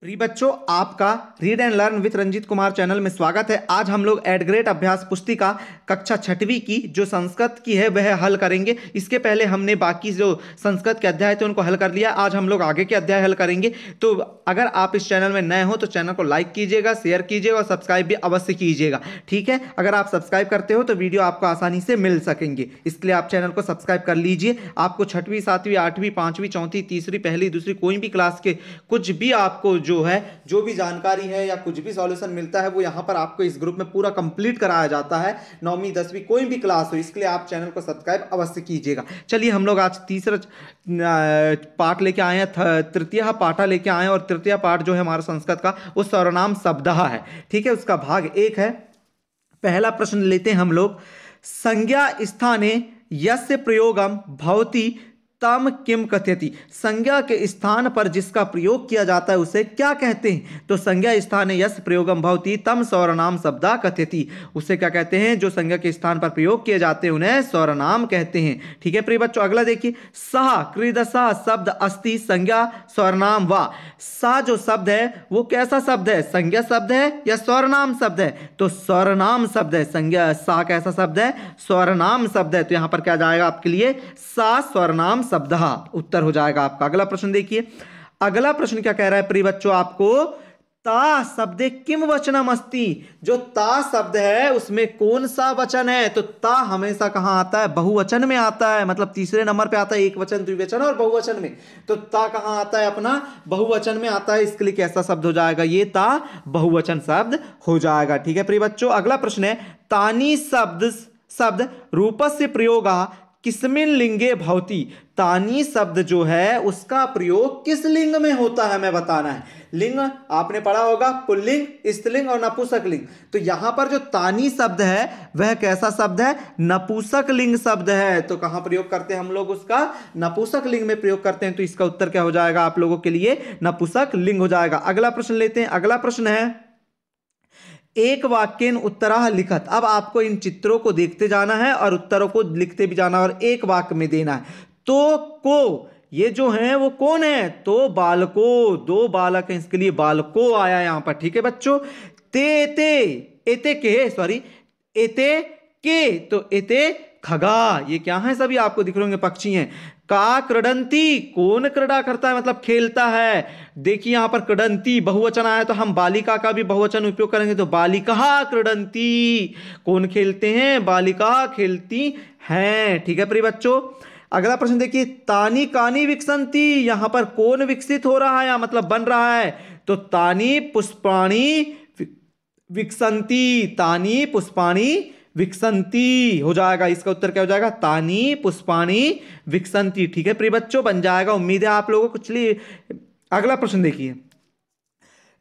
प्रिय बच्चों, आपका read and learn with Ranjit Kumar channel में स्वागत है। आज हम लोग एट ग्रेड अभ्यास पुस्तिका कक्षा 6वीं की जो संस्कृत की है वह हल करेंगे। इसके पहले हमने बाकी जो संस्कृत के अध्याय थे उनको हल कर लिया। आज हम लोग आगे के अध्याय हल करेंगे। तो अगर आप इस चैनल में नए हो तो चैनल को लाइक कीजिएगा, शेयर कीजिएगा और सब्सक्राइब भी अवश्य कीजिएगा। ठीक है, अगर आप सब्सक्राइब करते हो तो वीडियो आपको आसानी से मिल सकेंगे, इसके लिए आप चैनल को सब्सक्राइब कर लीजिए। आपको 6वीं, 7वीं, 8वीं, 5वीं, 4वीं, तीसरी, पहली, दूसरी कोई भी क्लास के कुछ भी आपको जो भी जानकारी है या कुछ भी सॉल्यूशन मिलता है वो यहाँ पर आपको इस ग्रुप में पूरा कंप्लीट कराया जाता है। 9वीं 10वीं कोई भी क्लास हो, इसके लिए आप चैनल को सब्सक्राइब अवश्य कीजिएगा। चलिए, हम लोग आज तीसरा पाठ लेके आए हैं, तृतीय पाठा लेके आए हैं। और तृतीय पाठ जो है हमारा संस्कृत का वो सर्वनाम शब्दः है। ठीक है, उसका भाग 1 है। पहला प्रश्न लेते हैं हम लोग। संज्ञा स्थाने यस्य प्रयोगम भवति तम किम कथयति। संज्ञा के स्थान पर जिसका प्रयोग किया जाता है उसे क्या कहते हैं? तो संज्ञा स्थाने यस्य प्रयोगम भवति तम सर्वनाम शब्दा कथयति। उसे क्या कहते हैं? जो संज्ञा के स्थान पर प्रयोग किए जाते हैं उन्हें सर्वनाम कहते हैं। ठीक है प्रिय बच्चों, अगला देखिए। सह कृदसा शब्द अस्ति संज्ञा सर्वनाम वा। सा जो शब्द है वो कैसा शब्द है? संज्ञा शब्द है या सर्वनाम शब्द है? तो सर्वनाम शब्द है। संज्ञा सा कैसा शब्द है? सर्वनाम शब्द है। तो यहां पर क्या जाएगा आपके लिए? सा सर्वनाम शब्दः उत्तर हो जाएगा आपका। अगला प्रश्न देखिए। अगला प्रश्न क्या कह रहा है प्रिय बच्चों आपको? ता शब्दे किम वचनम अस्ति। जो ता शब्द है उसमें कौन सा वचन है? तो ता हमेशा कहां आता है? बहुवचन में आता है, मतलब तीसरे नंबर पे आता है। एक वचन, द्विवचन और बहुवचन में। तो ता कहां आता है? अपना बहुवचन में आता है। इसके लिए कैसा शब्द हो जाएगा? ये ता बहुवचन शब्द हो जाएगा। ठीक है प्रिय बच्चों, अगला प्रश्न है। तानी शब्द रूपस्य प्रयोगा किसमिन लिंगे भवति। तानी शब्द जो है उसका प्रयोग किस लिंग में होता है हमें बताना है। लिंग आपने पढ़ा होगा, पुल्लिंग, स्त्रीलिंग और नपुंसक लिंग। तो यहां पर जो तानी शब्द है वह कैसा शब्द है? नपुंसक लिंग शब्द है। तो कहां प्रयोग करते हैं हम लोग उसका? नपुंसक लिंग में प्रयोग करते हैं। तो इसका उत्तर क्या हो जाएगा आप लोगों के लिए? नपुंसक लिंग हो जाएगा। अगला प्रश्न लेते हैं। अगला प्रश्न है एक वाक्येन उत्तरः लिखत। अब आपको इन चित्रों को देखते जाना है और उत्तरों को लिखते भी जाना और एक वाक्य में देना है। तो को ये जो है वो कौन है? तो बालको, दो बालक हैं, इसके लिए बालको आया यहां पर। ठीक है बच्चों। एते के, तो एते खगा, ये क्या है? सभी आपको दिख रहे होंगे पक्षी हैं। का क्रीडंती, कौन क्रीड़ा करता है मतलब खेलता है। देखिए यहां पर क्रीडंती बहुवचन आया तो हम बालिका का भी बहुवचन उपयोग करेंगे। तो बालिका क्रीडंती, कौन खेलते हैं? बालिका खेलती हैं। ठीक है प्रिय बच्चों, अगला प्रश्न देखिए। तानी कानी विकसंती, यहां पर कौन विकसित हो रहा है या मतलब बन रहा है? तो तानी पुष्पाणी विकसंती, तानी पुष्पाणी विकसंती हो जाएगा। इसका उत्तर क्या हो जाएगा? तानी पुष्पाणी विकसंती। ठीक है प्रिय बच्चों, बन जाएगा। उम्मीद है आप लोगों को। चलिए अगला प्रश्न देखिए।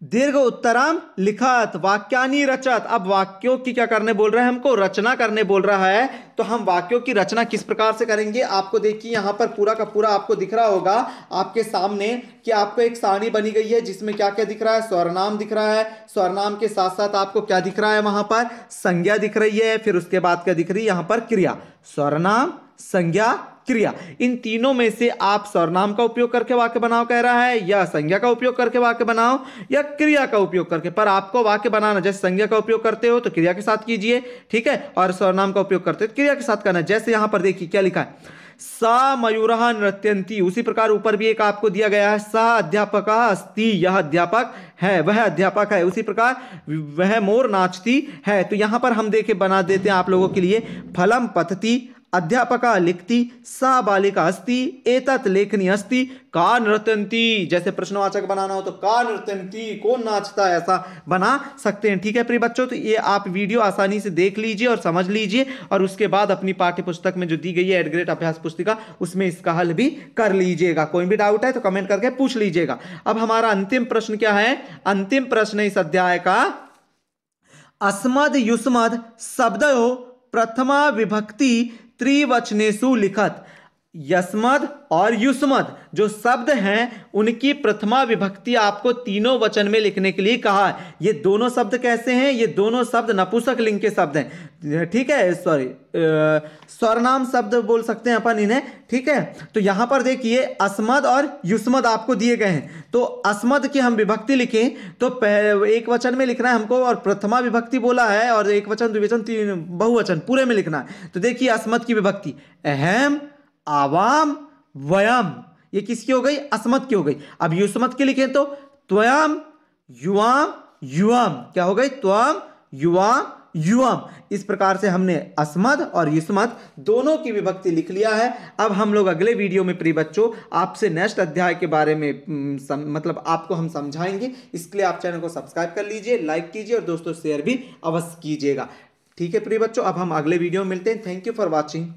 दीर्घ उत्तरम लिखत वाक्यानि रचत। अब वाक्यों की क्या करने बोल रहा है? हमको रचना करने बोल रहा है। तो हम वाक्यों की रचना किस प्रकार से करेंगे? आपको देखिए यहां पर पूरा का पूरा आपको दिख रहा होगा आपके सामने कि आपको एक सारणी बनी गई है जिसमें क्या क्या दिख रहा है? सर्वनाम दिख रहा है। सर्वनाम के साथ साथ आपको क्या दिख रहा है? वहां पर संज्ञा दिख रही है। फिर उसके बाद क्या दिख रही है? यहां पर क्रिया। सर्वनाम, संज्ञा, क्रिया। इन तीनों में से आप सर्वनाम का उपयोग करके वाक्य बनाओ कह रहा है, या संज्ञा का उपयोग करके वाक्य बनाओ, या क्रिया का उपयोग करके। पर आपको वाक्य बनाना, जैसे संज्ञा का उपयोग करते हो तो क्रिया के साथ कीजिए, ठीक है, और सर्वनाम का उपयोग करते हो तो क्रिया के साथ करना। जैसे यहां पर देखिए क्या लिखा है, सा मयूरः नृत्यन्ति। उसी प्रकार ऊपर भी एक आपको दिया गया है, सा अध्यापकः अस्ति, यह अध्यापक है, वह अध्यापक है। उसी प्रकार वह मोर नाचती है। तो यहां पर हम देखे बना देते हैं आप लोगों के लिए। फलम पतति, अध्यापका लिखती, सा बालिका अस्ति, एतत् लेखनी अस्ति, का नृत्यन्ति। जैसे प्रश्नवाचक बनाना हो तो का नृत्यन्ति, कौन नाचता है, ऐसा बना सकते हैं। ठीक है प्रिय बच्चों, तो ये आप वीडियो आसानी से देख लीजिए और समझ लीजिए और उसके बाद अपनी पाठ्य पुस्तक में जो दी गई है एट ग्रेड अभ्यास पुस्तिका उसमें इसका हल भी कर लीजिएगा। कोई भी डाउट है तो कमेंट करके पूछ लीजिएगा। अब हमारा अंतिम प्रश्न क्या है? अंतिम प्रश्न इस अध्याय का, अस्मद युष्मद शब्दयोः प्रथमा विभक्ति त्रिवचनेषु लिखत। यस्मद और युष्मद जो शब्द हैं उनकी प्रथमा विभक्ति आपको तीनों वचन में लिखने के लिए कहा है। ये दोनों शब्द कैसे हैं? ये दोनों शब्द नपुंसक लिंग के शब्द हैं, ठीक है, सॉरी सर्वनाम शब्द बोल सकते हैं अपन इन्हें, ठीक है। तो यहां पर देखिए अस्मद और युष्मद आपको दिए गए हैं। तो अस्मद की हम विभक्ति लिखें तो एक वचन में लिखना है हमको, और प्रथमा विभक्ति बोला है, और एक वचन, द्विवचन, तीन बहुवचन पूरे में लिखना है। तो देखिए अस्मद की विभक्ति अहम, आवाम, वयम, ये किसकी हो गई? अस्मद की हो गई। अब युष्मद की लिखें तो त्वयम, युवाम, युवम, क्या हो गई? त्वम, युवाम, युवम। इस प्रकार से हमने अस्मद और युष्मद दोनों की विभक्ति लिख लिया है। अब हम लोग अगले वीडियो में प्रिय बच्चों आपसे नेक्स्ट अध्याय के बारे में मतलब आपको हम समझाएंगे। इसके लिए आप चैनल को सब्सक्राइब कर लीजिए, लाइक कीजिए और दोस्तों शेयर भी अवश्य कीजिएगा। ठीक है प्रिय बच्चों, अब हम अगले वीडियो में मिलते हैं। Thank you for watching.